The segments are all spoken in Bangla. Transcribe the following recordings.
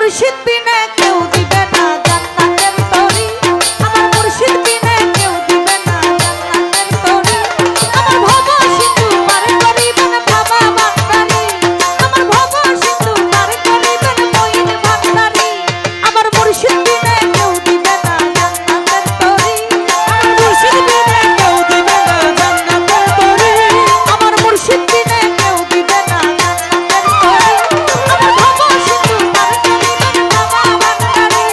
মুর্শিদ বিনে কেউ দিবে না জান্নাতের তরি, আমার মুর্শিদ বিনে কেউ দিবে না জান্নাতের তরি। আমার ভব সিন্ধু পার করিবেন বাবা ভান্ডারী, আমার ভব সিন্ধু পার করিবেন মঈন ভান্ডারী। আমার মুর্শিদ বিনে কেউ দিবে না জান্নাতের তরি, আমার মুর্শিদ বিনে কেউ দিবে না জান্নাতের তরি। আমার মুর্শিদ বিনে কেউ দিবে না জান্নাতের তরি। আমার ভব সিন্ধু পার করিবেন বাবা ভান্ডারী,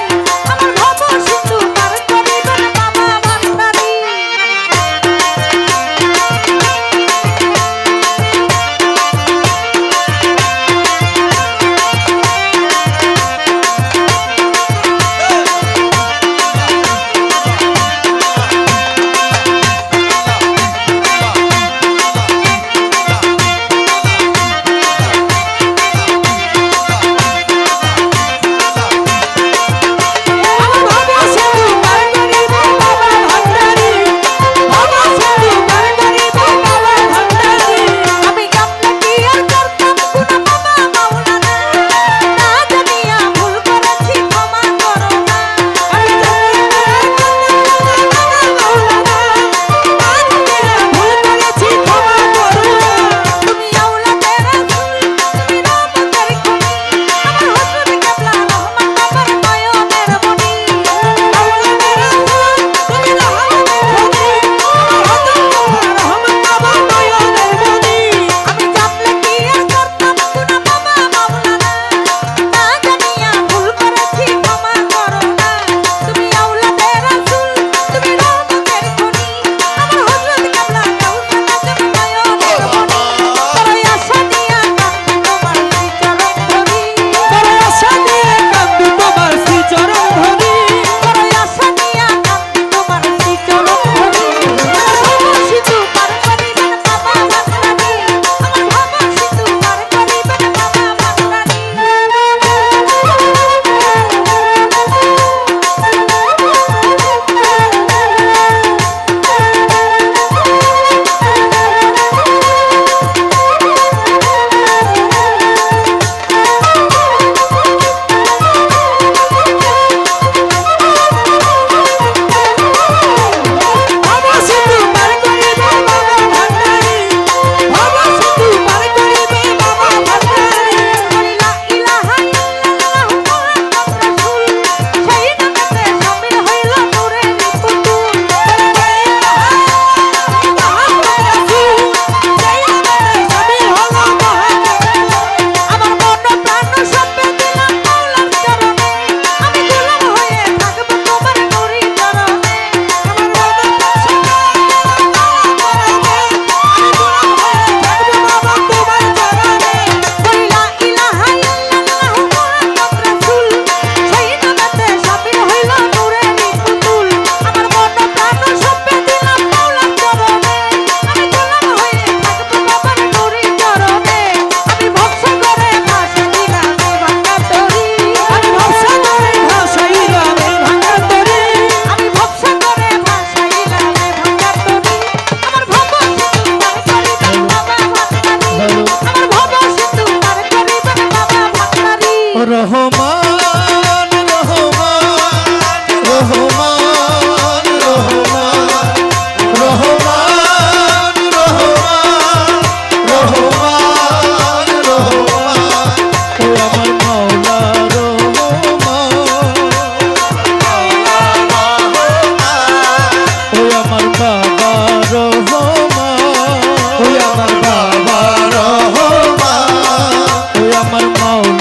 আমার ভব সিন্ধু পার করিবেন বাবা ভান্ডারী। রহমান রহমান রহমান রহমান রহমান রহমান রহমান রহমান ও আমার মাওলা রহমান ও আমার বাবা রহমান ও আমার বাবা রহমান ও আমার মাওলা